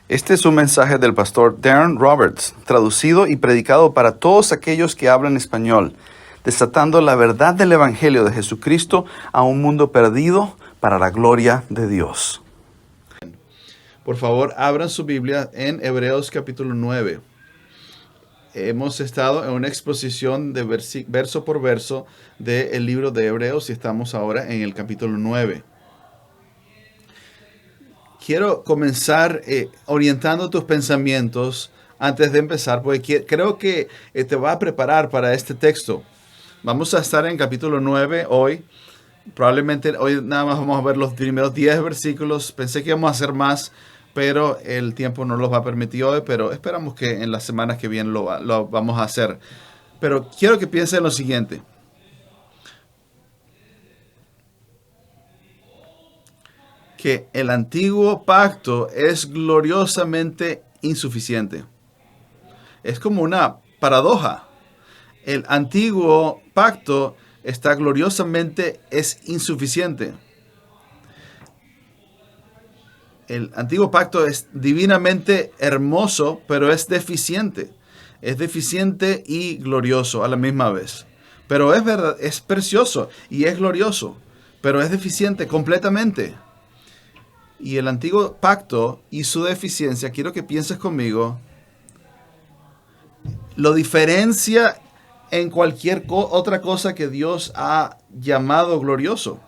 Este es un mensaje del pastor Darren Roberts, traducido y predicado para todos aquellos que hablan español, desatando la verdad del Evangelio de Jesucristo a un mundo perdido para la gloria de Dios. Por favor, abran su Biblia en Hebreos capítulo 9. Hemos estado en una exposición de verso por verso del libro de Hebreos y estamos ahora en el capítulo 9. Quiero comenzar orientando tus pensamientos antes de empezar, porque creo que te va a preparar para este texto. Vamos a estar en capítulo 9 hoy. Probablemente hoy nada más vamos a ver los primeros 10 versículos. Pensé que íbamos a hacer más, pero el tiempo no los va a permitir hoy, pero esperamos que en las semanas que vienen lo vamos a hacer. Pero quiero que piensen en lo siguiente. Que el antiguo pacto es gloriosamente insuficiente. Es como una paradoja. El antiguo pacto está gloriosamente es insuficiente. El antiguo pacto es divinamente hermoso, pero es deficiente. Es deficiente y glorioso a la misma vez. Pero es verdad, es precioso y es glorioso, pero es deficiente completamente. Y el antiguo pacto y su deficiencia, quiero que pienses conmigo, lo diferencia en cualquier otra cosa que Dios ha llamado glorioso.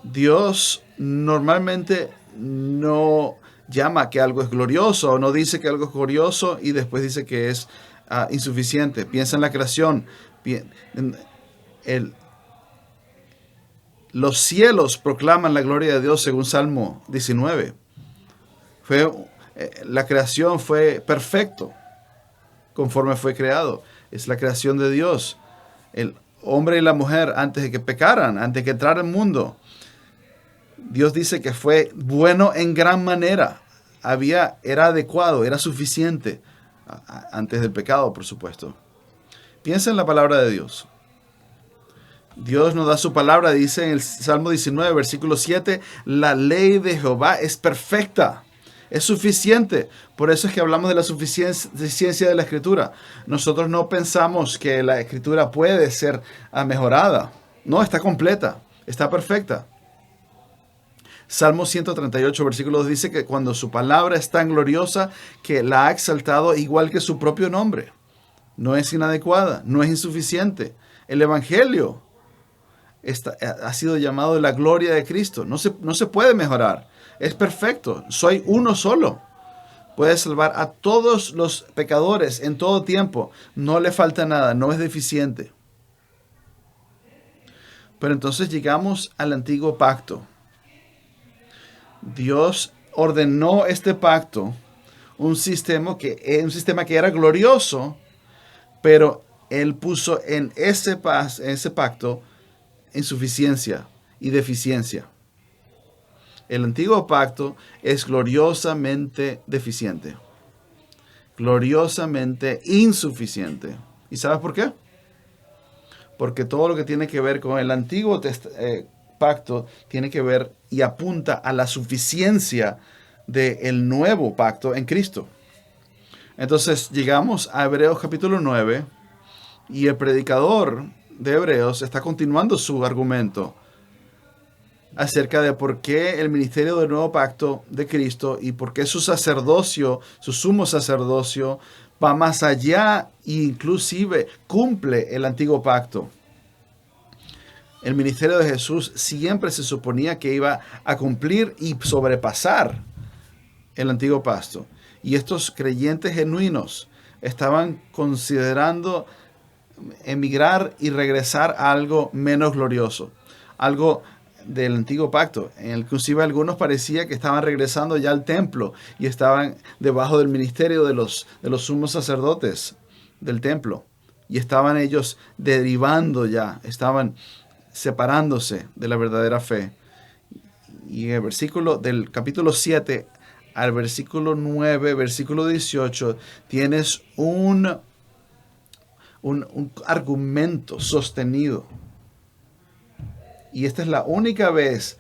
Dios normalmente no llama que algo es glorioso, o no dice que algo es glorioso y después dice que es insuficiente. Piensa en la creación. Los cielos proclaman la gloria de Dios según Salmo 19. La creación fue perfecto conforme fue creado. Es la creación de Dios. El hombre y la mujer, antes de que pecaran, antes de que entrara al mundo, Dios dice que fue bueno en gran manera. Era adecuado, era suficiente. Antes del pecado, por supuesto. Piensa en la palabra de Dios. Dios nos da su palabra, dice en el Salmo 19, versículo 7, la ley de Jehová es perfecta, es suficiente. Por eso es que hablamos de la suficiencia de la Escritura. Nosotros no pensamos que la Escritura puede ser mejorada. No, está completa, está perfecta. Salmo 138, versículo 2 dice que cuando su palabra es tan gloriosa que la ha exaltado igual que su propio nombre. No es inadecuada, no es insuficiente. El Evangelio ha sido llamado la gloria de Cristo. No se puede mejorar. Es perfecto. Soy uno solo. Puede salvar a todos los pecadores en todo tiempo. No le falta nada. No es deficiente. Pero entonces llegamos al antiguo pacto. Dios ordenó este pacto, un sistema que era glorioso, pero Él puso en ese pacto insuficiencia y deficiencia. El antiguo pacto es gloriosamente deficiente, gloriosamente insuficiente. ¿Y sabes por qué? Porque todo lo que tiene que ver con el antiguo pacto tiene que ver y apunta a la suficiencia del nuevo pacto en Cristo. Entonces llegamos a Hebreos capítulo 9 y el predicador de Hebreos está continuando su argumento acerca de por qué el ministerio del nuevo pacto de Cristo y por qué su sacerdocio, su sumo sacerdocio, va más allá e inclusive cumple el antiguo pacto. El ministerio de Jesús siempre se suponía que iba a cumplir y sobrepasar el antiguo pacto. Y estos creyentes genuinos estaban considerando emigrar y regresar a algo menos glorioso, algo del antiguo pacto. Inclusive algunos parecía que estaban regresando ya al templo y estaban debajo del ministerio de los sumos sacerdotes del templo. Y estaban ellos derivando ya, estaban separándose de la verdadera fe. Y en el versículo del capítulo 7 al versículo 9, versículo 18, tienes un argumento sostenido. Y esta es la única vez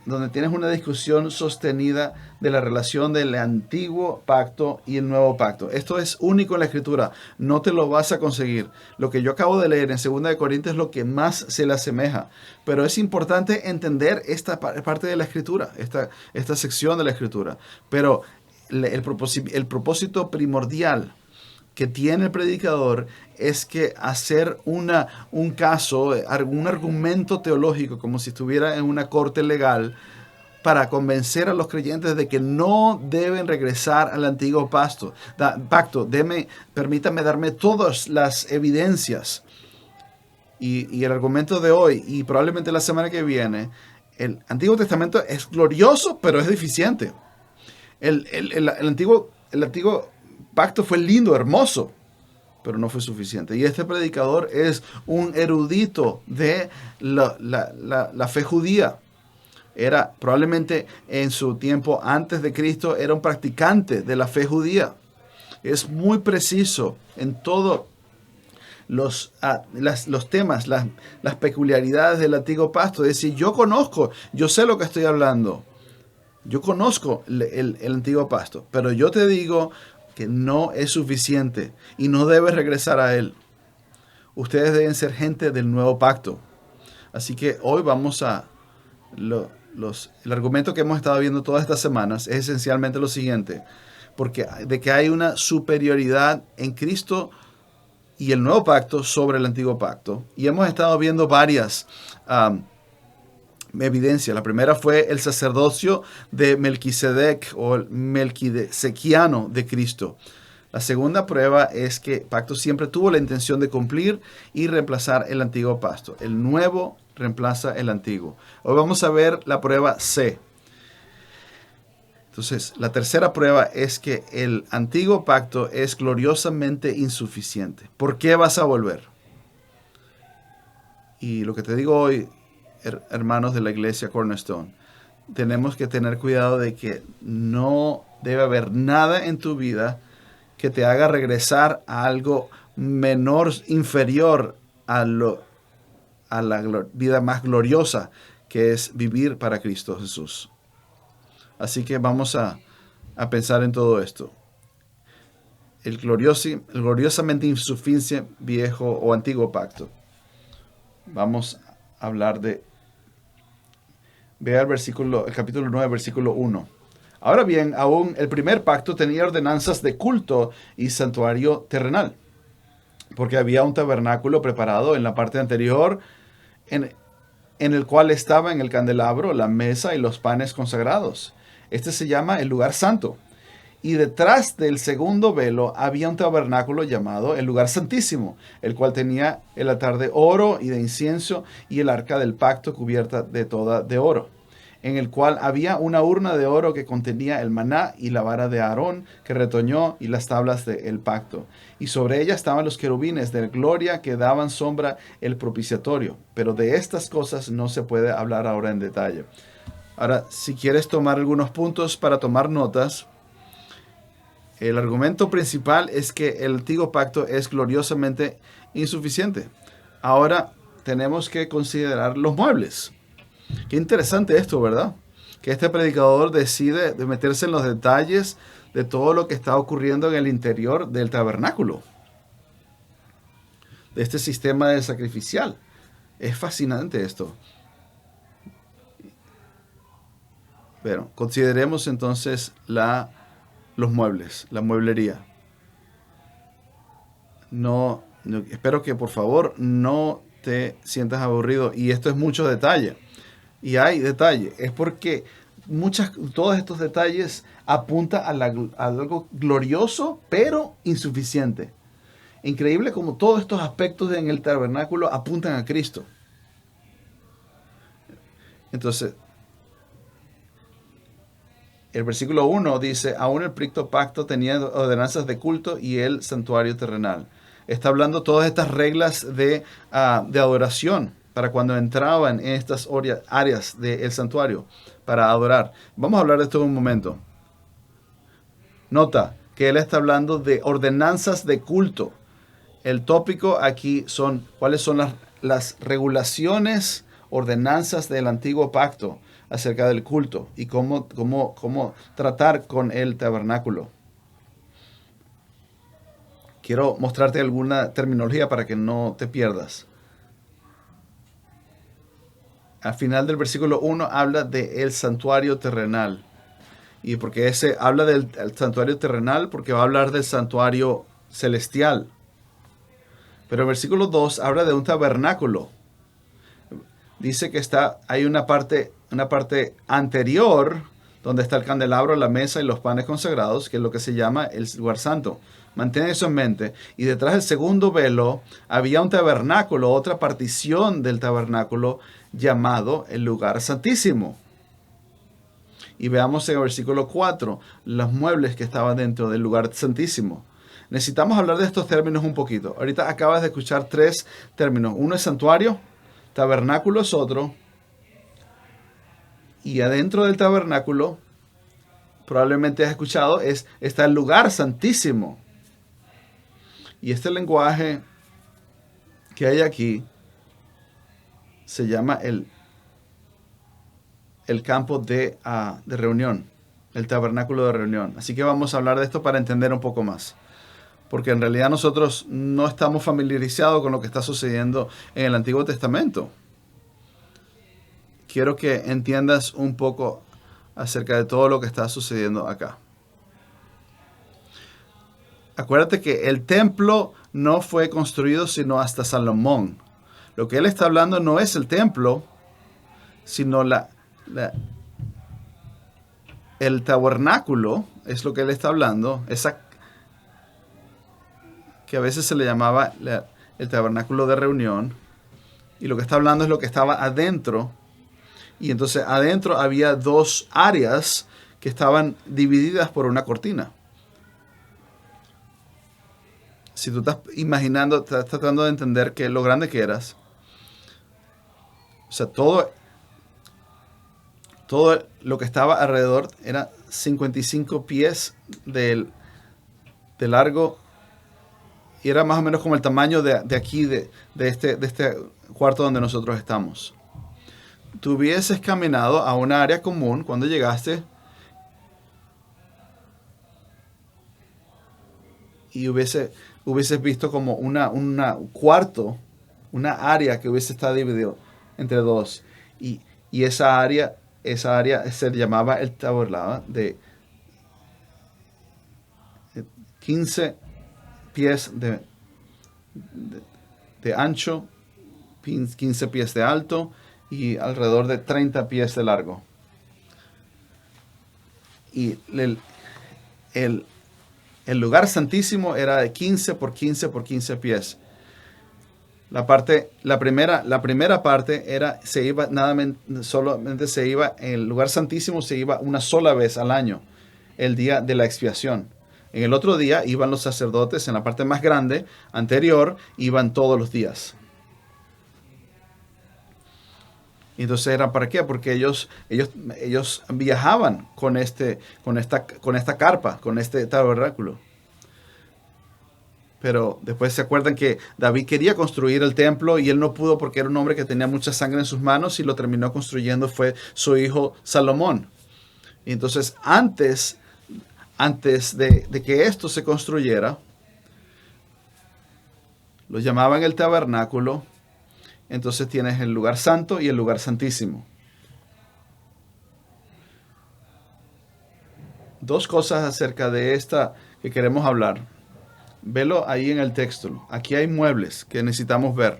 donde tienes una discusión sostenida de la relación del antiguo pacto y el nuevo pacto. Esto es único en la Escritura, no te lo vas a conseguir. Lo que yo acabo de leer en 2 Corintios es lo que más se le asemeja, pero es importante entender esta parte de la Escritura, esta sección de la Escritura. Pero el propósito primordial que tiene el predicador es que hacer un caso, un argumento teológico, como si estuviera en una corte legal, para convencer a los creyentes de que no deben regresar al antiguo pacto. Permítame darme todas las evidencias. Y el argumento de hoy, y probablemente la semana que viene, el Antiguo Testamento es glorioso, pero es deficiente. El antiguo pacto fue lindo, hermoso, pero no fue suficiente. Y este predicador es un erudito de la fe judía. Era probablemente en su tiempo antes de Cristo, era un practicante de la fe judía. Es muy preciso en todos los temas, las peculiaridades del antiguo pacto. Es decir, yo sé lo que estoy hablando. Yo conozco el antiguo pacto, pero yo te digo que no es suficiente y no debes regresar a él. Ustedes deben ser gente del nuevo pacto. Así que hoy vamos a... el argumento que hemos estado viendo todas estas semanas es esencialmente lo siguiente. De que hay una superioridad en Cristo y el nuevo pacto sobre el antiguo pacto. Y hemos estado viendo varias evidencia. La primera fue el sacerdocio de Melquisedec o el melquisedequiano de Cristo. La segunda prueba es que el pacto siempre tuvo la intención de cumplir y reemplazar el antiguo pacto. El nuevo reemplaza el antiguo. Hoy vamos a ver la prueba C. Entonces, la tercera prueba es que el antiguo pacto es gloriosamente insuficiente. ¿Por qué vas a volver? Y lo que te digo hoy, hermanos de la iglesia Cornerstone, tenemos que tener cuidado de que no debe haber nada en tu vida que te haga regresar a algo inferior a la vida más gloriosa, que es vivir para Cristo Jesús. Así que vamos a pensar en todo esto. El gloriosamente insuficiente viejo o antiguo pacto. Vamos a hablar de... Vea el capítulo 9, versículo 1. Ahora bien, aún el primer pacto tenía ordenanzas de culto y santuario terrenal, porque había un tabernáculo preparado en la parte anterior, en el cual estaban el candelabro, la mesa y los panes consagrados. Este se llama el lugar santo. Y detrás del segundo velo había un tabernáculo llamado el lugar santísimo, el cual tenía el altar de oro y de incienso y el arca del pacto cubierta de oro, en el cual había una urna de oro que contenía el maná y la vara de Aarón que retoñó y las tablas del pacto. Y sobre ella estaban los querubines de gloria que daban sombra el propiciatorio. Pero de estas cosas no se puede hablar ahora en detalle. Ahora, si quieres tomar algunos puntos para tomar notas, el argumento principal es que el antiguo pacto es gloriosamente insuficiente. Ahora tenemos que considerar los muebles. Qué interesante esto, ¿verdad? Que este predicador decide de meterse en los detalles de todo lo que está ocurriendo en el interior del tabernáculo, de este sistema de sacrificial. Es fascinante esto. Pero consideremos entonces los muebles, la mueblería. Espero que por favor no te sientas aburrido. Y esto es mucho detalle. Y hay detalle. Es porque todos estos detalles apuntan a algo glorioso, pero insuficiente. Increíble como todos estos aspectos en el tabernáculo apuntan a Cristo. Entonces, el versículo 1 dice, aún el primer pacto tenía ordenanzas de culto y el santuario terrenal. Está hablando todas estas reglas de adoración para cuando entraban en estas áreas del santuario para adorar. Vamos a hablar de esto en un momento. Nota que él está hablando de ordenanzas de culto. El tópico aquí son cuáles son las regulaciones, ordenanzas del antiguo pacto. acerca del culto y cómo tratar con el tabernáculo. Quiero mostrarte alguna terminología para que no te pierdas. Al final del versículo 1 habla del santuario terrenal. Y porque ese habla del santuario terrenal, porque va a hablar del santuario celestial. Pero el versículo 2 habla de un tabernáculo. Dice que hay una parte anterior donde está el candelabro, la mesa y los panes consagrados, que es lo que se llama el lugar santo. Mantén eso en mente. Y detrás del segundo velo había un tabernáculo, otra partición del tabernáculo llamado el lugar santísimo. Y veamos en el versículo 4 los muebles que estaban dentro del lugar santísimo. Necesitamos hablar de estos términos un poquito. Ahorita acabas de escuchar 3 términos. Uno es santuario, tabernáculo es otro. Y adentro del tabernáculo, probablemente has escuchado, está el lugar santísimo. Y este lenguaje que hay aquí se llama el campo de reunión, el tabernáculo de reunión. Así que vamos a hablar de esto para entender un poco más. Porque en realidad nosotros no estamos familiarizados con lo que está sucediendo en el Antiguo Testamento. Quiero que entiendas un poco acerca de todo lo que está sucediendo acá. Acuérdate que el templo no fue construido sino hasta Salomón. Lo que él está hablando no es el templo, sino el tabernáculo, es lo que él está hablando, que a veces se le llamaba el tabernáculo de reunión. Y lo que está hablando es lo que estaba adentro. Y entonces adentro había 2 áreas que estaban divididas por una cortina. Si tú estás imaginando, estás tratando de entender lo grande que eras. O sea, todo lo que estaba alrededor era 55 pies de largo. Y era más o menos como el tamaño de aquí, de este cuarto donde nosotros estamos. Tú hubieses caminado a una área común cuando llegaste y hubieses visto como un cuarto, una área que hubiese estado dividido entre 2. Y esa área se llamaba el tabernáculo de 15 pies de ancho, 15 pies de alto y alrededor de 30 pies de largo. Y el lugar santísimo era de 15 por 15 por 15 pies. La primera parte solamente se iba, el lugar santísimo se iba una sola vez al año, el día de la expiación. En el otro día iban los sacerdotes, en la parte más grande, anterior, iban todos los días. Y entonces era ¿para qué? Porque ellos viajaban con esta carpa, con este tabernáculo. Pero después se acuerdan que David quería construir el templo y él no pudo porque era un hombre que tenía mucha sangre en sus manos y lo terminó construyendo fue su hijo Salomón. Y entonces antes de que esto se construyera, lo llamaban el tabernáculo. Entonces tienes el lugar santo y el lugar santísimo. 2 cosas acerca de esta que queremos hablar. Velo ahí en el texto. Aquí hay muebles que necesitamos ver.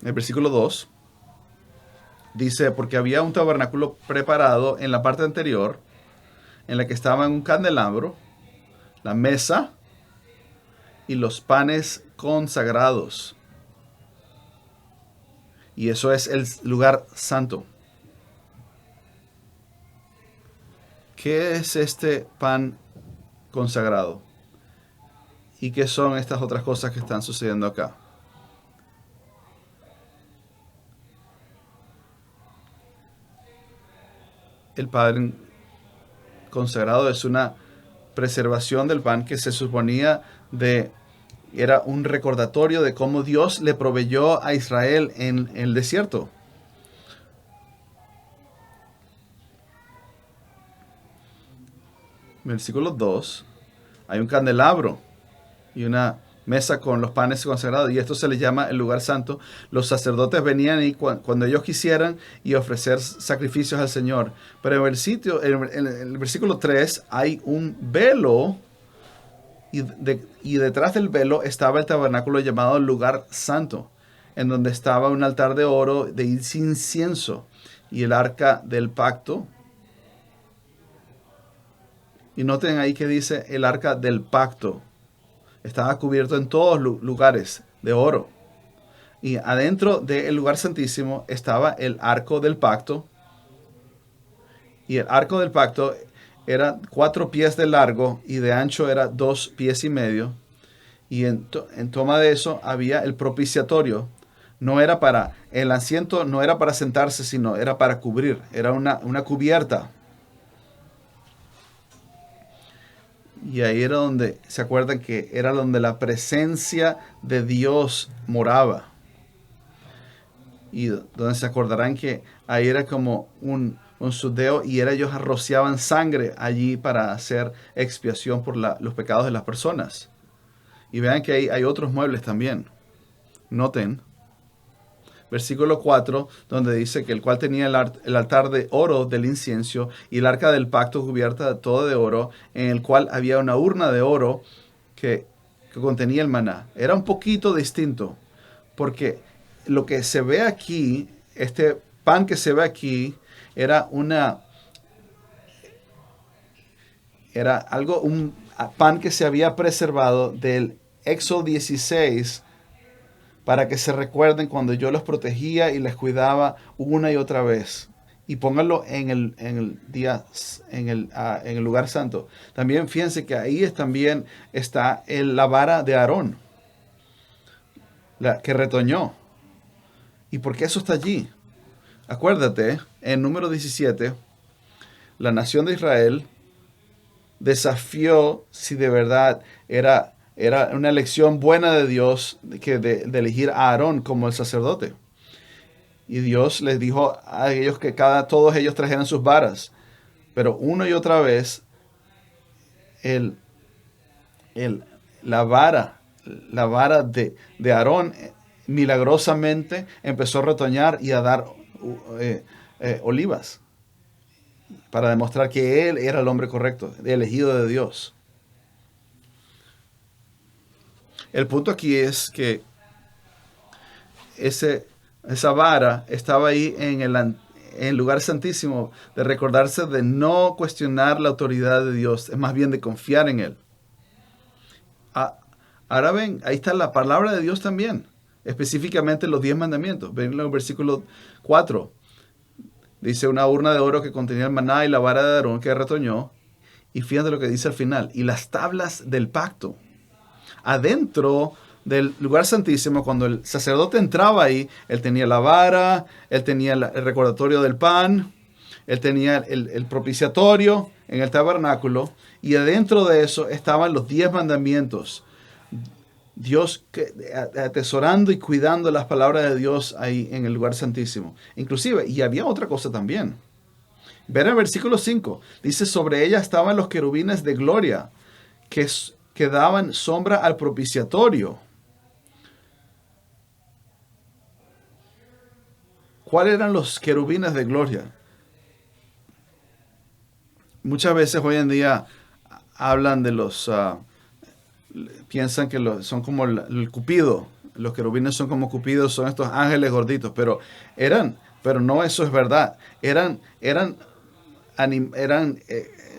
El versículo 2 dice, porque había un tabernáculo preparado en la parte anterior, en la que estaban un candelabro, la mesa y los panes consagrados. Y eso es el lugar santo. ¿Qué es este pan consagrado? ¿Y qué son estas otras cosas que están sucediendo acá? El pan consagrado es una preservación del pan que se suponía de Era un recordatorio de cómo Dios le proveyó a Israel en el desierto. Versículo 2. Hay un candelabro y una mesa con los panes consagrados, y esto se le llama el lugar santo. Los sacerdotes venían y cuando ellos quisieran y ofrecer sacrificios al Señor. Pero en el versículo 3 hay un velo, y detrás del velo estaba el tabernáculo llamado el lugar santo, en donde estaba un altar de oro de incienso y el arca del pacto. Y noten ahí que dice el arca del pacto. Estaba cubierto en todos lugares de oro. Y adentro del lugar santísimo estaba el arco del pacto. Y el arco del pacto era 4 pies de largo y de ancho era 2 pies y medio. Y en toma de eso había el propiciatorio. No era para, el asiento no era para sentarse, sino era para cubrir. Era una cubierta. Y ahí era donde, ¿se acuerdan que era donde la presencia de Dios moraba? Y donde se acordarán que ahí era como un sudeo, y era ellos rociaban sangre allí para hacer expiación por los pecados de las personas. Y vean que hay otros muebles también. Noten. Versículo 4, donde dice que el cual tenía el altar de oro del incienso y el arca del pacto cubierta de todo de oro, en el cual había una urna de oro que contenía el maná. Era un poquito distinto, porque lo que se ve aquí, este pan que se ve aquí, era un pan que se había preservado del Éxodo 16, para que se recuerden cuando yo los protegía y les cuidaba una y otra vez. Y pónganlo en el lugar santo. También fíjense que ahí también está la vara de Aarón, la que retoñó. ¿Y por qué eso está allí? Acuérdate, en número 17, la nación de Israel desafió si de verdad era una elección buena de Dios de elegir a Aarón como el sacerdote. Y Dios les dijo a ellos que todos ellos trajeran sus varas. Pero una y otra vez, el, la vara de Aarón milagrosamente empezó a retoñar y a dar olivas, para demostrar que él era el hombre correcto, elegido de Dios. El punto aquí es que esa vara estaba ahí en el lugar santísimo, de recordarse de no cuestionar la autoridad de Dios, es más bien de confiar en Él. Ahora ven, ahí está la palabra de Dios también, específicamente los 10 mandamientos. Ven en el versículo 4. Dice una urna de oro que contenía el maná y la vara de Aarón que retoñó. Y fíjate lo que dice al final. Y las tablas del pacto. Adentro del lugar santísimo, cuando el sacerdote entraba ahí, él tenía la vara, él tenía el recordatorio del pan, él tenía el propiciatorio en el tabernáculo, y adentro de eso estaban los 10 mandamientos. Dios atesorando y cuidando las palabras de Dios ahí en el lugar santísimo. Inclusive, y había otra cosa también. Ver el versículo 5. Dice, sobre ella estaban los querubines de gloria, que daban sombra al propiciatorio. ¿Cuáles eran los querubines de gloria? Muchas veces hoy en día hablan de piensan que son como el Cupido. Los querubines son como Cupido, son estos ángeles gorditos, pero no, eso es verdad. Eran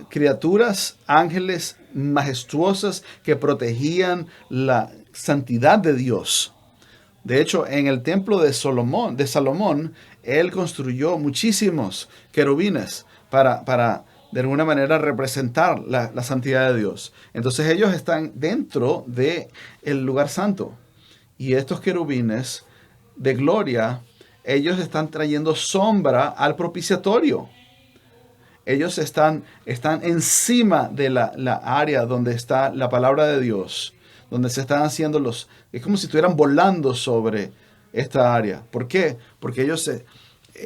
criaturas, ángeles majestuosas que protegían la santidad de Dios. De hecho, en el templo de Salomón, él construyó muchísimos querubines para de alguna manera representar la santidad de Dios. Entonces ellos están dentro del lugar santo. Y estos querubines de gloria, ellos están trayendo sombra al propiciatorio. Ellos están encima de la área donde está la palabra de Dios, donde se están haciendo es como si estuvieran volando sobre esta área. ¿Por qué? Porque ellos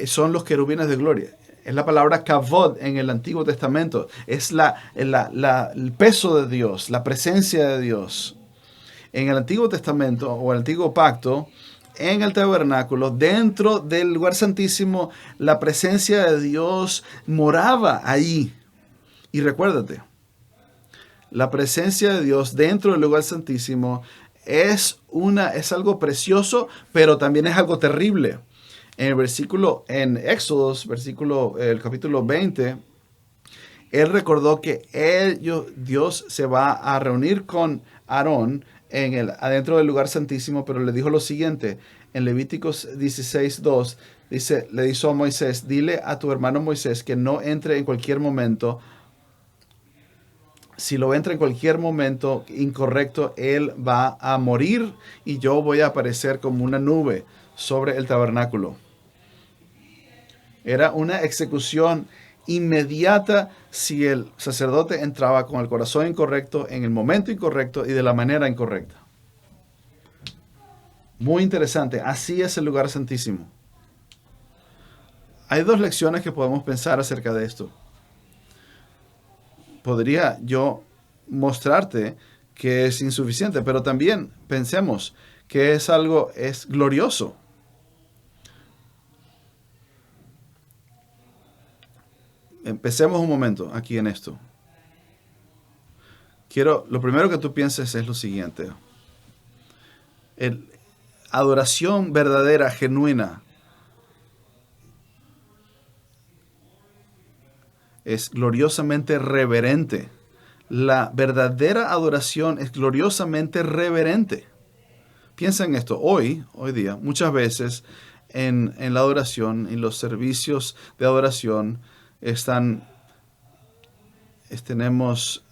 son los querubines de gloria. Es la palabra kavod en el Antiguo Testamento. Es el peso de Dios, la presencia de Dios. En el Antiguo Testamento o el Antiguo Pacto, en el tabernáculo, dentro del lugar santísimo, la presencia de Dios moraba ahí. Y recuérdate, la presencia de Dios dentro del lugar santísimo es algo precioso, pero también es algo terrible. En Éxodos, el capítulo 20, él recordó que Dios se va a reunir con Aarón adentro del lugar santísimo, pero le dijo lo siguiente, en Levíticos 16:2, le dijo a Moisés, dile a tu hermano Moisés que no entre en cualquier momento. Si lo entra en cualquier momento incorrecto, él va a morir y yo voy a aparecer como una nube sobre el tabernáculo. Era una ejecución inmediata si el sacerdote entraba con el corazón incorrecto, en el momento incorrecto y de la manera incorrecta. Muy interesante. Así es el lugar santísimo. Hay dos lecciones que podemos pensar acerca de esto. Podría yo mostrarte que es insuficiente, pero también pensemos que es glorioso. Empecemos un momento aquí en esto. Lo primero que tú pienses es lo siguiente. Adoración verdadera, genuina, es gloriosamente reverente. La verdadera adoración es gloriosamente reverente. Piensa en esto. Hoy día, muchas veces en la adoración, en los servicios de adoración, tenemos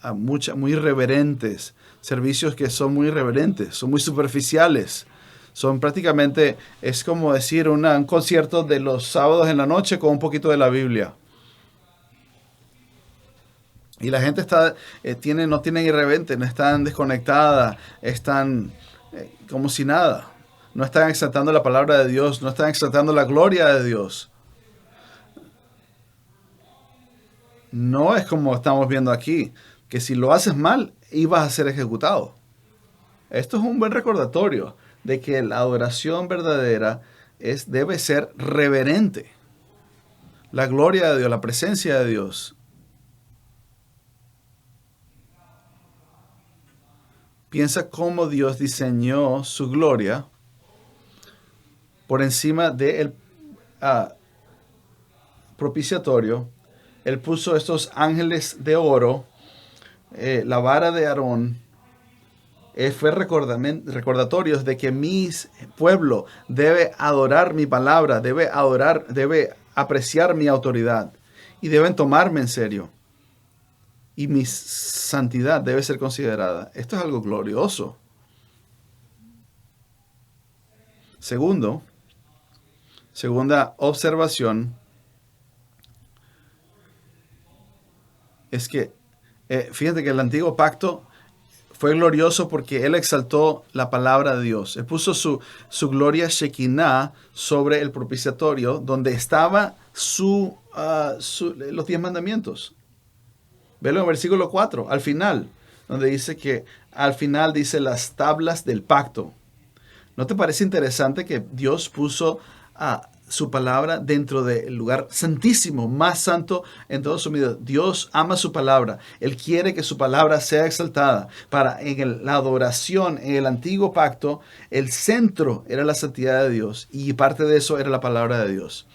muy irreverentes, servicios que son muy irreverentes, son muy superficiales. Son prácticamente, es como decir un concierto de los sábados en la noche con un poquito de la Biblia. Y la gente no tiene irreverente, no están desconectada, están como si nada. No están exaltando la palabra de Dios, no están exaltando la gloria de Dios. No es como estamos viendo aquí, que si lo haces mal, ibas a ser ejecutado. Esto es un buen recordatorio de que la adoración verdadera debe ser reverente. La gloria de Dios, la presencia de Dios. Piensa cómo Dios diseñó su gloria por encima del propiciatorio. Él puso estos ángeles de oro, la vara de Aarón. Fue recordatorios de que mi pueblo debe adorar mi palabra, debe apreciar mi autoridad y deben tomarme en serio. Y mi santidad debe ser considerada. Esto es algo glorioso. Segunda observación es que, fíjate que el antiguo pacto fue glorioso porque él exaltó la palabra de Dios. Él puso su gloria Shekinah sobre el propiciatorio, donde estaba los 10 mandamientos. Velo en el versículo 4, al final, donde dice las tablas del pacto. ¿No te parece interesante que Dios puso su palabra dentro del lugar santísimo, más santo en todo su vida? Dios ama su palabra. Él quiere que su palabra sea exaltada. La adoración en el antiguo pacto, el centro era la santidad de Dios y parte de eso era la palabra de Dios.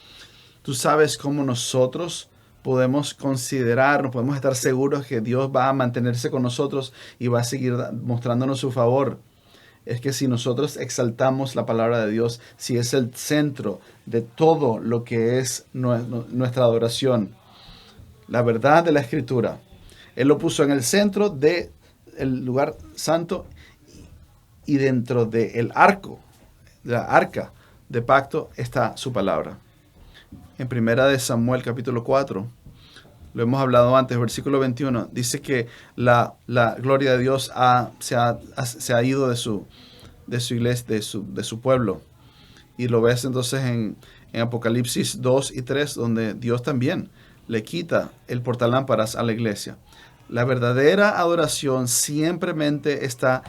Tú sabes cómo nosotros podemos podemos estar seguros que Dios va a mantenerse con nosotros y va a seguir mostrándonos su favor. Es que si nosotros exaltamos la palabra de Dios, si es el centro de todo lo que es nuestra adoración, la verdad de la Escritura, Él lo puso en el centro del lugar santo y dentro del de la arca de pacto está su palabra. En 1 Samuel capítulo 4, Lo hemos hablado antes, versículo 21. Dice que la gloria de Dios se ha ido de su iglesia, de su pueblo. Y lo ves entonces en Apocalipsis 2 y 3, donde Dios también le quita el portalámparas a la iglesia. La verdadera adoración siempre está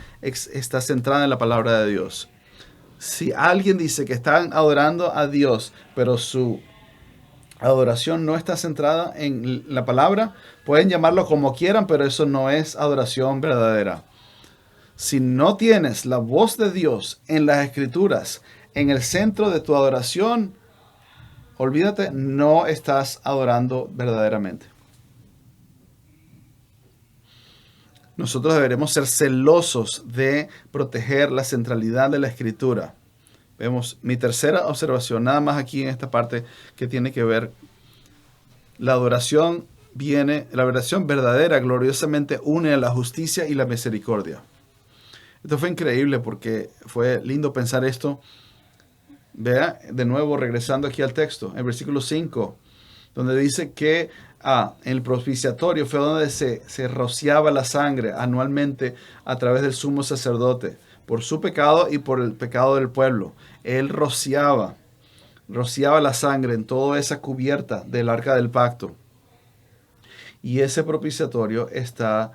centrada en la palabra de Dios. Si alguien dice que están adorando a Dios, pero su adoración no está centrada en la palabra, pueden llamarlo como quieran, pero eso no es adoración verdadera. Si no tienes la voz de Dios en las escrituras, en el centro de tu adoración, olvídate, no estás adorando verdaderamente. Nosotros deberemos ser celosos de proteger la centralidad de la escritura. Vemos mi tercera observación, nada más aquí en esta parte que tiene que ver. La adoración verdadera gloriosamente une a la justicia y la misericordia. Esto fue increíble porque fue lindo pensar esto. Vea, de nuevo, regresando aquí al texto, en versículo 5, donde dice que en el propiciatorio fue donde se rociaba la sangre anualmente a través del sumo sacerdote, por su pecado y por el pecado del pueblo. Él rociaba la sangre en toda esa cubierta del arca del pacto. Y ese propiciatorio está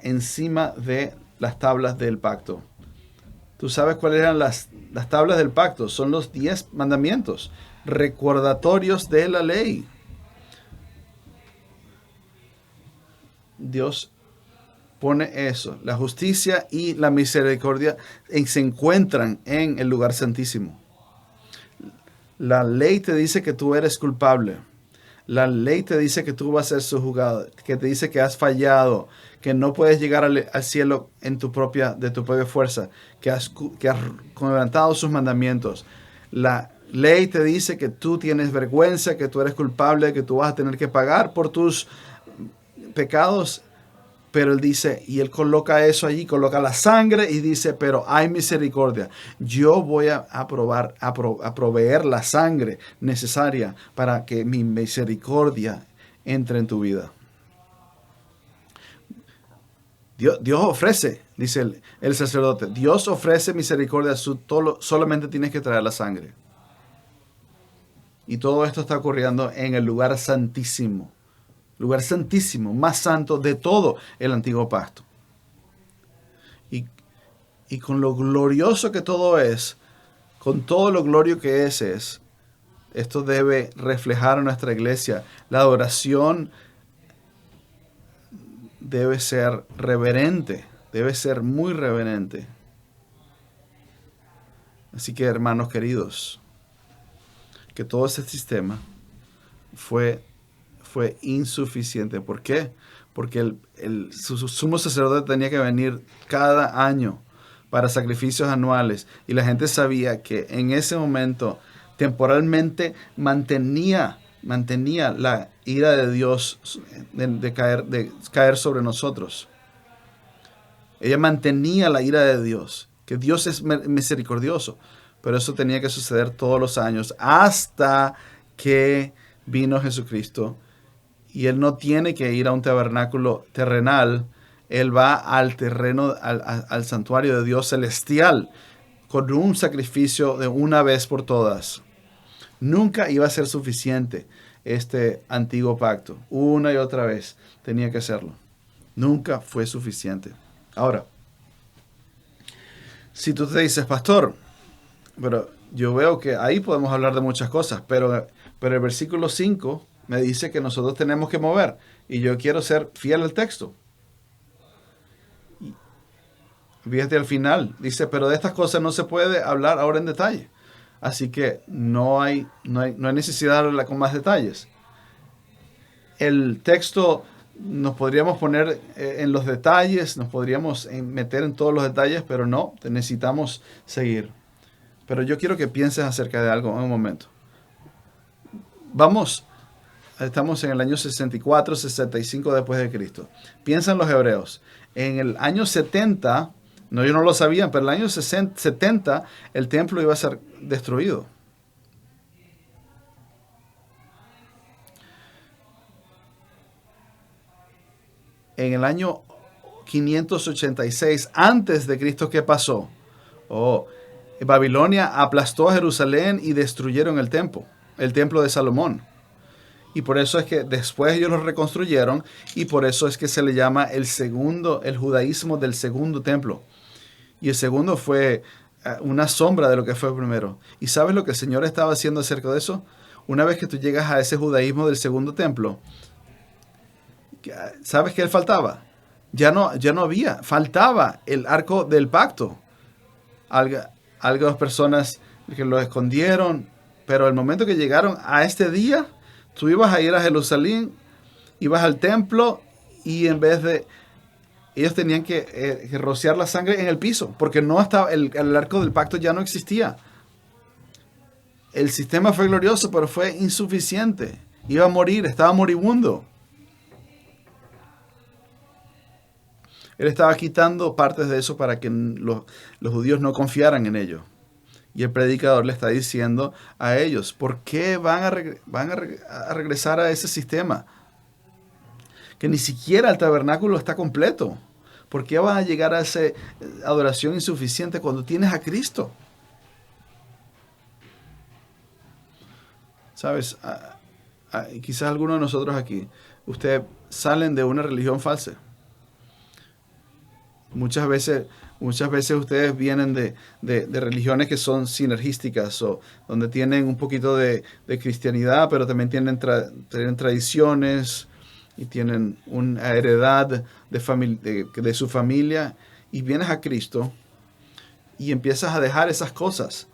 encima de las tablas del pacto. ¿Tú sabes cuáles eran las tablas del pacto? Son los 10 mandamientos, recordatorios de la ley. Dios pone eso, la justicia y la misericordia se encuentran en el lugar santísimo. La ley te dice que tú eres culpable. La ley te dice que tú vas a ser subjugado, que te dice que has fallado, que no puedes llegar al cielo de tu propia fuerza, que has quebrantado sus mandamientos. La ley te dice que tú tienes vergüenza, que tú eres culpable, que tú vas a tener que pagar por tus pecados. Pero él dice, y él coloca eso allí, coloca la sangre y dice, pero hay misericordia. Yo voy a proveer la sangre necesaria para que mi misericordia entre en tu vida. Dios ofrece, dice el sacerdote, Dios ofrece misericordia, solamente tienes que traer la sangre. Y todo esto está ocurriendo en el lugar santísimo. Lugar santísimo, más santo de todo el antiguo pacto. Y con lo glorioso que todo es, con todo lo glorio que es, esto debe reflejar en nuestra iglesia. La adoración debe ser reverente, debe ser muy reverente. Así que, hermanos queridos, que todo ese sistema fue insuficiente. ¿Por qué? Porque su sumo sacerdote tenía que venir cada año para sacrificios anuales, y la gente sabía que en ese momento temporalmente mantenía la ira de Dios de caer sobre nosotros. Ella mantenía la ira de Dios, que Dios es misericordioso, pero eso tenía que suceder todos los años hasta que vino Jesucristo. Y él no tiene que ir a un tabernáculo terrenal, él va al terreno, al santuario de Dios celestial, con un sacrificio de una vez por todas. Nunca iba a ser suficiente este antiguo pacto. Una y otra vez tenía que hacerlo. Nunca fue suficiente. Ahora, si tú te dices, pastor, pero yo veo que ahí podemos hablar de muchas cosas, pero el versículo 5 me dice que nosotros tenemos que mover, y yo quiero ser fiel al texto. Fíjate al final, dice, pero de estas cosas no se puede hablar ahora en detalle. Así que no hay necesidad de hablar con más detalles. El texto nos podríamos poner en los detalles, nos podríamos meter en todos los detalles, pero no, necesitamos seguir. Pero yo quiero que pienses acerca de algo en un momento. Estamos en el año 64, 65 después de Cristo. Piensa en los hebreos. En el año 70, ellos no lo sabían, pero en el año 70 el templo iba a ser destruido. en el año 586 antes de Cristo, ¿qué pasó? Babilonia aplastó a Jerusalén y destruyeron el templo de Salomón. Y por eso es que después ellos lo reconstruyeron y por eso es que se le llama el judaísmo del segundo templo. Y el segundo fue una sombra de lo que fue el primero. ¿Y sabes lo que el Señor estaba haciendo acerca de eso? Una vez que tú llegas a ese judaísmo del segundo templo, ¿sabes qué faltaba? Ya no había, faltaba el arco del pacto. Algunas personas que lo escondieron, pero el momento que llegaron a este día, tú ibas a ir a Jerusalén, ibas al templo y en vez de... Ellos tenían que rociar la sangre en el piso, porque no estaba el arco del pacto ya no existía. El sistema fue glorioso, pero fue insuficiente. Iba a morir, estaba moribundo. Él estaba quitando partes de eso para que los judíos no confiaran en ello. Y el predicador le está diciendo a ellos, ¿por qué van a regresar a ese sistema? Que ni siquiera el tabernáculo está completo. ¿Por qué van a llegar a esa adoración insuficiente cuando tienes a Cristo? ¿Sabes? Quizás algunos de nosotros aquí, ustedes salen de una religión falsa. Muchas veces ustedes vienen de religiones que son sinergísticas o donde tienen un poquito de cristianidad, pero también tienen tradiciones y tienen una heredad de su familia, y vienes a Cristo y empiezas a dejar esas cosas.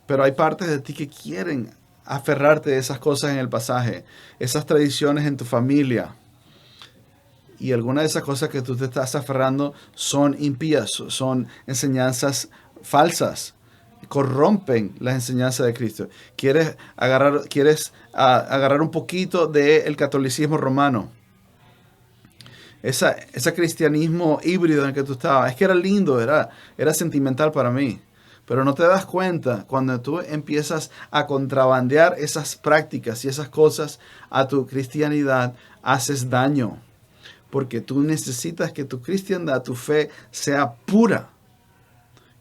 Pero hay partes de ti que quieren aferrarte de esas cosas en el pasaje, esas tradiciones en tu familia. Y algunas de esas cosas que tú te estás aferrando son impías, son enseñanzas corrompen las enseñanzas de Cristo. Quieres agarrar un poquito del catolicismo romano. Ese cristianismo híbrido en el que tú estabas, es que era lindo, era sentimental para mí. Pero no te das cuenta cuando tú empiezas a contrabandear esas prácticas y esas cosas a tu cristianidad, haces daño. Porque tú necesitas que tu cristiandad, tu fe, sea pura.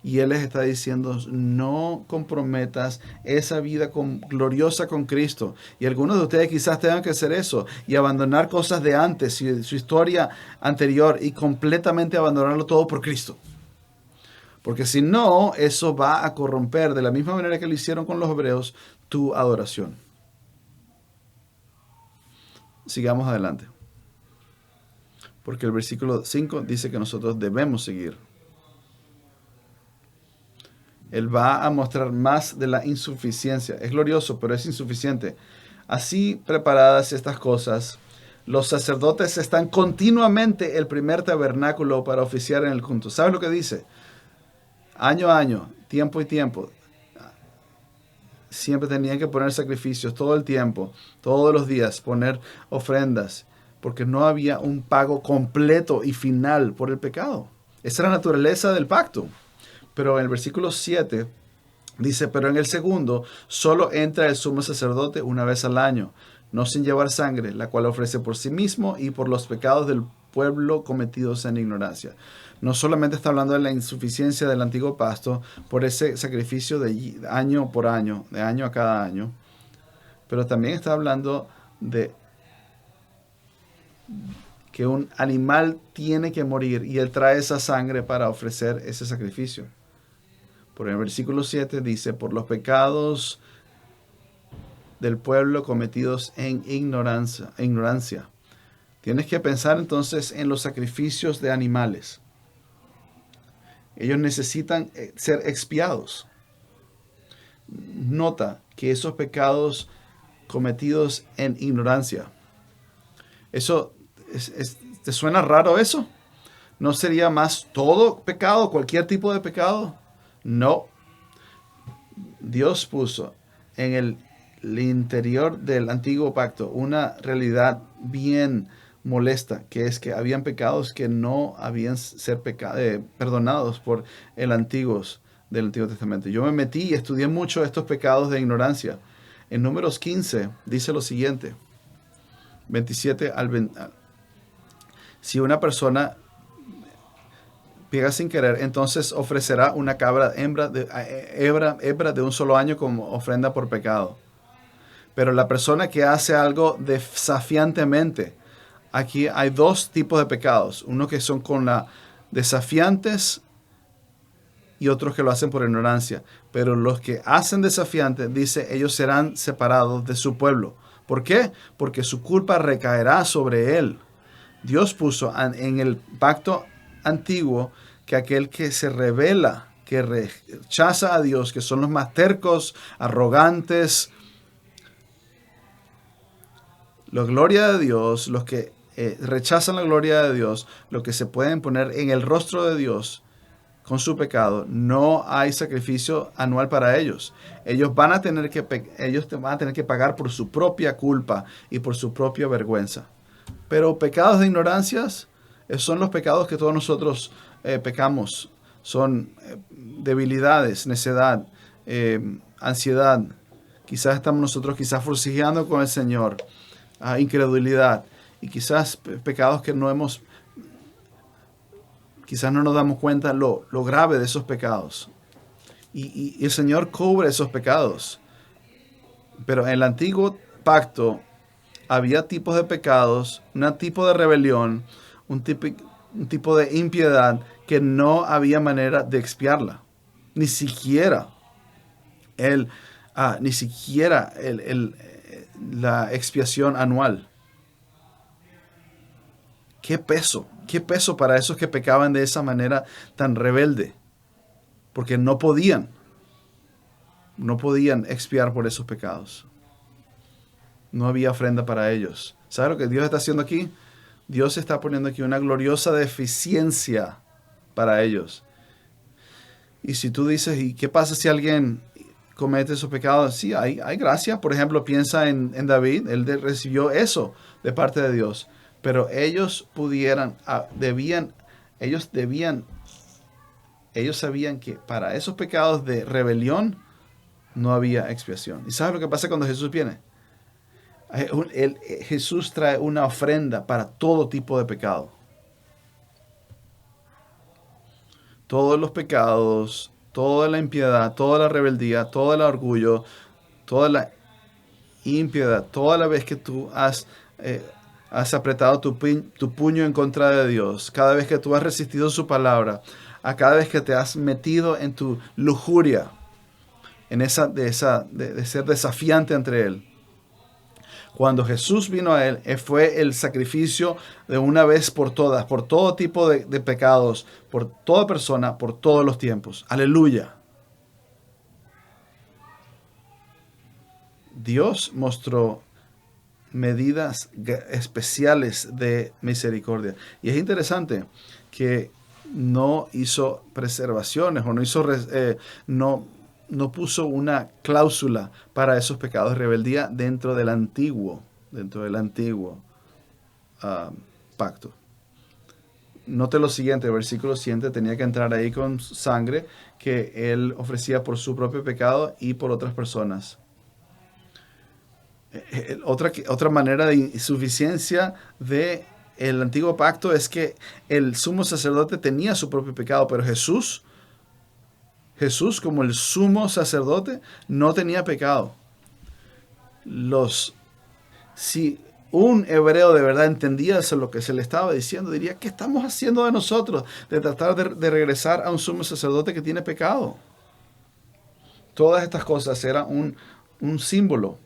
Y Él les está diciendo, no comprometas esa vida gloriosa con Cristo. Y algunos de ustedes quizás tengan que hacer eso y abandonar cosas de antes y de su historia anterior y completamente abandonarlo todo por Cristo. Porque si no, eso va a corromper de la misma manera que lo hicieron con los hebreos, tu adoración. Sigamos adelante. Porque el versículo 5 dice que nosotros debemos seguir. Él va a mostrar más de la insuficiencia. Es glorioso, pero es insuficiente. Así preparadas estas cosas, los sacerdotes están continuamente el primer tabernáculo para oficiar en el culto. ¿Sabes lo que dice? Año a año, tiempo y tiempo. Siempre tenían que poner sacrificios todo el tiempo, todos los días, poner ofrendas, porque no había un pago completo y final por el pecado. Esa era la naturaleza del pacto. Pero en el versículo 7 dice, pero en el segundo solo entra el sumo sacerdote una vez al año, no sin llevar sangre, la cual ofrece por sí mismo y por los pecados del pueblo cometidos en ignorancia. No solamente está hablando de la insuficiencia del antiguo pacto por ese sacrificio de año por año, de año a cada año, pero también está hablando de que un animal tiene que morir y Él trae esa sangre para ofrecer ese sacrificio. Por el versículo 7 dice, por los pecados del pueblo cometidos en ignorancia. Tienes que pensar entonces en los sacrificios de animales. Ellos necesitan ser expiados. Nota que esos pecados cometidos en ignorancia. Eso ¿te suena raro eso? ¿No sería más todo pecado, cualquier tipo de pecado? No. Dios puso en el interior del antiguo pacto una realidad bien molesta, que es que habían pecados que no habían ser perdonados por del Antiguo Testamento. Yo me metí y estudié mucho estos pecados de ignorancia. En Números 15 dice lo siguiente, 27 al 20. Si una persona pega sin querer, entonces ofrecerá una cabra hembra de un solo año como ofrenda por pecado. Pero la persona que hace algo desafiantemente, aquí hay dos tipos de pecados. Uno que son con la desafiantes y otros que lo hacen por ignorancia. Pero los que hacen desafiantes, dice, ellos serán separados de su pueblo. ¿Por qué? Porque su culpa recaerá sobre él. Dios puso en el pacto antiguo que aquel que se rebela, que rechaza a Dios, que son los más tercos, arrogantes, la gloria de Dios, los que rechazan la gloria de Dios, los que se pueden poner en el rostro de Dios con su pecado, no hay sacrificio anual para ellos. Ellos van a tener que pagar por su propia culpa y por su propia vergüenza. Pero pecados de ignorancias son los pecados que todos nosotros pecamos. Son debilidades, necedad, ansiedad. Quizás estamos nosotros forcejeando con el Señor. Incredulidad. Y quizás pecados que quizás no nos damos cuenta lo grave de esos pecados. Y el Señor cubre esos pecados. Pero en el antiguo pacto había tipos de pecados, un tipo de rebelión, un tipo de impiedad que no había manera de expiarla. Ni siquiera la expiación anual. Qué peso para esos que pecaban de esa manera tan rebelde, porque no podían expiar por esos pecados. No había ofrenda para ellos. ¿Sabes lo que Dios está haciendo aquí? Dios está poniendo aquí una gloriosa deficiencia para ellos. Y si tú dices, ¿y qué pasa si alguien comete esos pecados? Sí, hay gracia. Por ejemplo, piensa en David. Él recibió eso de parte de Dios. Pero ellos ellos sabían que para esos pecados de rebelión no había expiación. ¿Y sabes lo que pasa cuando Jesús viene? Jesús trae una ofrenda para todo tipo de pecado. Todos los pecados, toda la impiedad, toda la rebeldía, todo el orgullo, toda la impiedad, toda la vez que tú has apretado tu puño en contra de Dios, cada vez que tú has resistido su palabra, a cada vez que te has metido en tu lujuria, de ser desafiante entre Él. Cuando Jesús vino a Él, fue el sacrificio de una vez por todas, por todo tipo de pecados, por toda persona, por todos los tiempos. Aleluya. Dios mostró medidas especiales de misericordia. Y es interesante que no hizo preservaciones o no puso una cláusula para esos pecados de rebeldía dentro del antiguo pacto. Note lo siguiente, el versículo siguiente tenía que entrar ahí con sangre que él ofrecía por su propio pecado y por otras personas. Otra manera de insuficiencia del antiguo pacto es que el sumo sacerdote tenía su propio pecado, pero Jesús como el sumo sacerdote no tenía pecado. Si un hebreo de verdad entendía eso, lo que se le estaba diciendo, diría, ¿qué estamos haciendo de nosotros? De tratar de regresar a un sumo sacerdote que tiene pecado. Todas estas cosas eran un símbolo.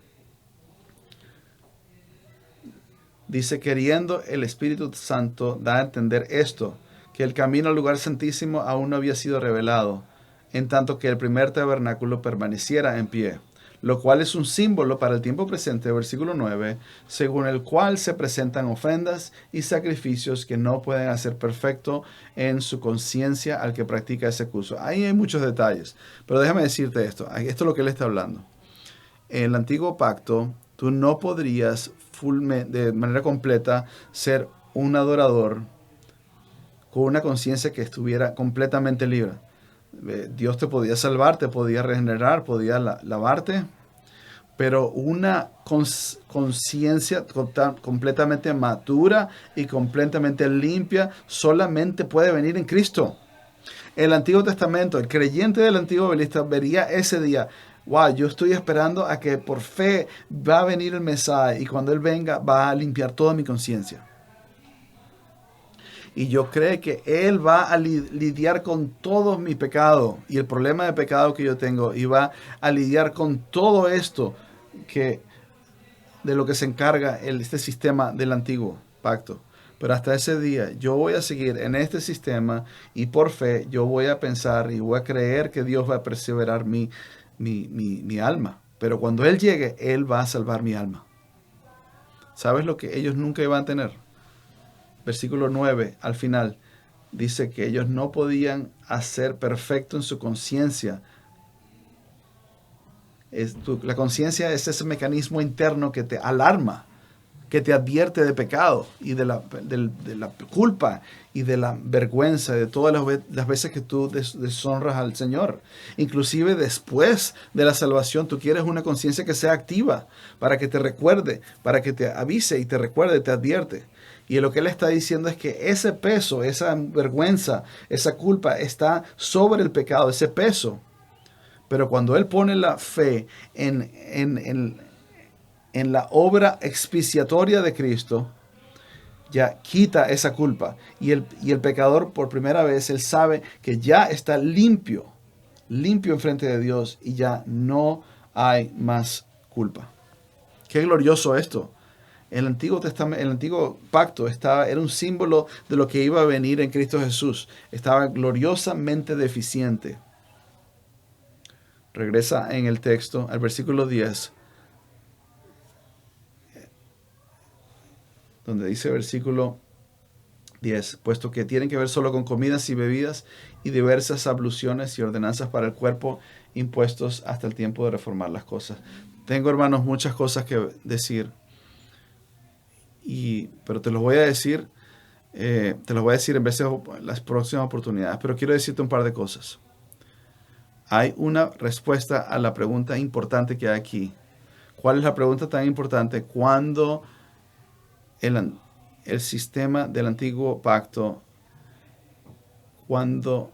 Dice, queriendo el Espíritu Santo da a entender esto, que el camino al lugar santísimo aún no había sido revelado, en tanto que el primer tabernáculo permaneciera en pie, lo cual es un símbolo para el tiempo presente, versículo 9, según el cual se presentan ofrendas y sacrificios que no pueden hacer perfecto en su conciencia al que practica ese curso. Ahí hay muchos detalles, pero déjame decirte esto es lo que él está hablando. En el antiguo pacto, tú no podrías de manera completa ser un adorador con una conciencia que estuviera completamente libre. Dios te podía salvar, te podía regenerar, podía lavarte, pero una conciencia completamente madura y completamente limpia solamente puede venir en Cristo. El Antiguo Testamento, el creyente del Antiguo Testamento vería ese día: wow, yo estoy esperando a que por fe va a venir el Mesías, y cuando Él venga va a limpiar toda mi conciencia. Y yo creo que Él va a lidiar con todos mis pecados y el problema de pecado que yo tengo, y va a lidiar con todo esto que de lo que se encarga este sistema del antiguo pacto. Pero hasta ese día yo voy a seguir en este sistema, y por fe yo voy a pensar y voy a creer que Dios va a perseverar mi alma. Pero cuando Él llegue, Él va a salvar mi alma. ¿Sabes lo que ellos nunca iban a tener? Versículo 9 al final dice que ellos no podían hacer perfecto en su conciencia. La conciencia es ese mecanismo interno que te alarma, que te advierte de pecado y de la culpa y de la vergüenza, de todas las veces que tú deshonras al Señor. Inclusive después de la salvación, tú quieres una conciencia que sea activa, para que te recuerde, para que te avise y te recuerde, te advierte. Y lo que Él está diciendo es que ese peso, esa vergüenza, esa culpa está sobre el pecado, ese peso. Pero cuando Él pone la fe en la obra expiatoria de Cristo, ya quita esa culpa. Y el pecador, por primera vez, él sabe que ya está limpio enfrente de Dios, y ya no hay más culpa. Qué glorioso esto. El Antiguo Testamento, el Antiguo Pacto era un símbolo de lo que iba a venir en Cristo Jesús. Estaba gloriosamente deficiente. Regresa en el texto al versículo 10, donde dice versículo 10, puesto que tienen que ver solo con comidas y bebidas y diversas abluciones y ordenanzas para el cuerpo, impuestos hasta el tiempo de reformar las cosas. Tengo, hermanos, muchas cosas que decir, pero te los voy a decir en vez de las próximas oportunidades. Pero quiero decirte un par de cosas. Hay una respuesta a la pregunta importante que hay aquí. ¿Cuál es la pregunta tan importante? Cuando el sistema del antiguo pacto, cuando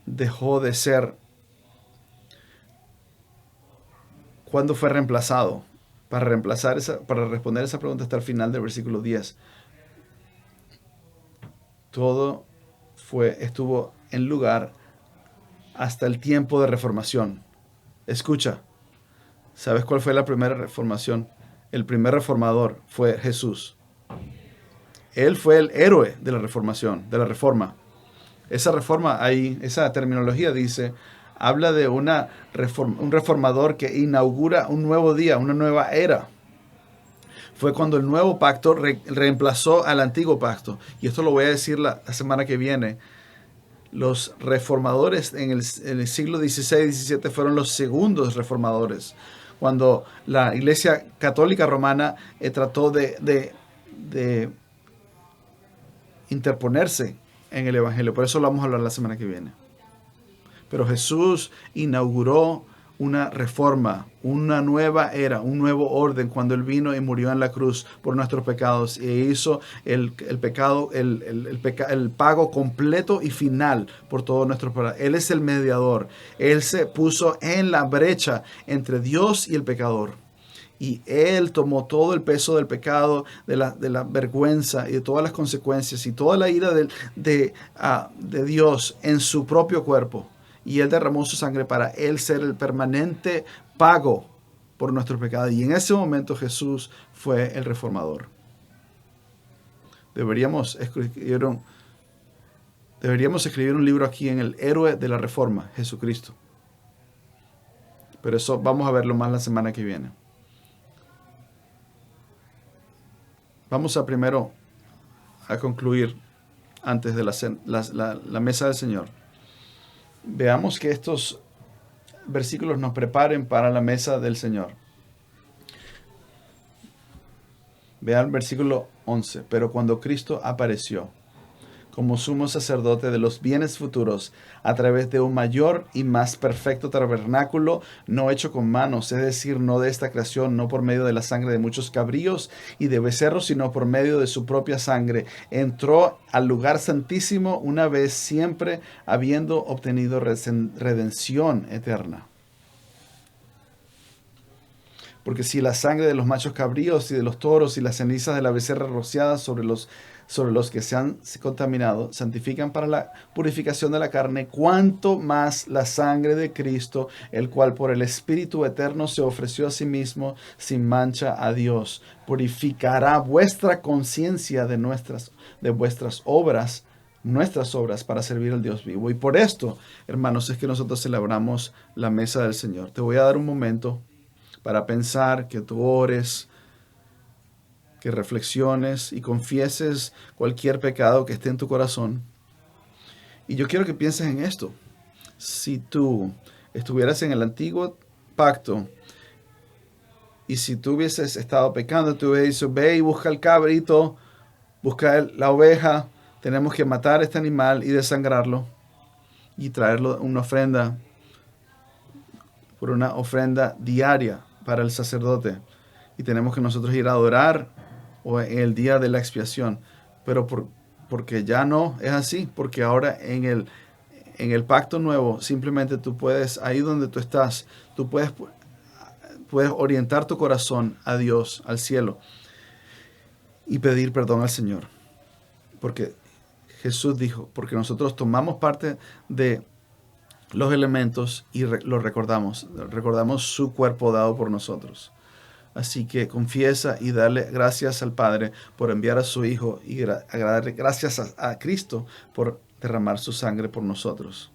dejó de ser, cuando fue reemplazado. Para responder esa pregunta hasta el final del versículo 10. Todo estuvo en lugar hasta el tiempo de reformación. Escucha, ¿sabes cuál fue la primera reformación? El primer reformador fue Jesús. Él fue el héroe de la reformación, de la reforma. Esa reforma ahí, esa terminología habla de un reformador que inaugura un nuevo día, una nueva era. Fue cuando el nuevo pacto reemplazó al antiguo pacto. Y esto lo voy a decir la semana que viene. Los reformadores en el siglo XVI y XVII fueron los segundos reformadores, cuando la Iglesia Católica Romana trató de interponerse en el Evangelio. Por eso lo vamos a hablar la semana que viene. Pero Jesús inauguró una reforma, una nueva era, un nuevo orden, cuando Él vino y murió en la cruz por nuestros pecados, e hizo el pago completo y final por todos nuestros pecados. Él es el mediador. Él se puso en la brecha entre Dios y el pecador. Y Él tomó todo el peso del pecado, de la vergüenza y de todas las consecuencias y toda la ira de Dios en su propio cuerpo. Y Él derramó su sangre para Él ser el permanente pago por nuestros pecados. Y en ese momento Jesús fue el reformador. Deberíamos escribir un libro aquí en el héroe de la reforma, Jesucristo. Pero eso vamos a verlo más la semana que viene. Vamos primero a concluir antes de la mesa del Señor. Veamos que estos versículos nos preparen para la mesa del Señor. Vean el versículo 11. Pero cuando Cristo apareció, como sumo sacerdote de los bienes futuros, a través de un mayor y más perfecto tabernáculo, no hecho con manos, es decir, no de esta creación, no por medio de la sangre de muchos cabríos y de becerros, sino por medio de su propia sangre. Entró al lugar santísimo una vez siempre, habiendo obtenido redención eterna. Porque si la sangre de los machos cabríos y de los toros y las cenizas de la becerra rociadas sobre los que se han contaminado santifican para la purificación de la carne, cuánto más la sangre de Cristo, el cual por el Espíritu eterno se ofreció a sí mismo sin mancha a Dios, purificará vuestra conciencia de vuestras obras, nuestras obras para servir al Dios vivo. Y por esto, hermanos, es que nosotros celebramos la mesa del Señor. Te voy a dar un momento para pensar, que tú ores, que reflexiones y confieses cualquier pecado que esté en tu corazón. Y yo quiero que pienses en esto. Si tú estuvieras en el antiguo pacto y si tú hubieses estado pecando, tú hubieses dicho, ve y busca el cabrito, busca la oveja, tenemos que matar a este animal y desangrarlo y traerlo una ofrenda, por una ofrenda diaria para el sacerdote, y tenemos que nosotros ir a adorar o en el día de la expiación, pero porque ya no es así, porque ahora en el pacto nuevo simplemente tú puedes, ahí donde tú estás, tú puedes orientar tu corazón a Dios, al cielo, y pedir perdón al Señor, porque Jesús dijo, porque nosotros tomamos parte de los elementos y lo recordamos su cuerpo dado por nosotros. Así que confiesa y dale gracias al Padre por enviar a su Hijo y darle gracias a Cristo por derramar su sangre por nosotros.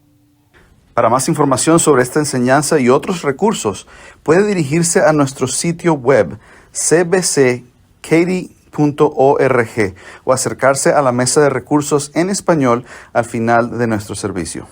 Para más información sobre esta enseñanza y otros recursos, puede dirigirse a nuestro sitio web cbckaty.org o acercarse a la mesa de recursos en español al final de nuestro servicio.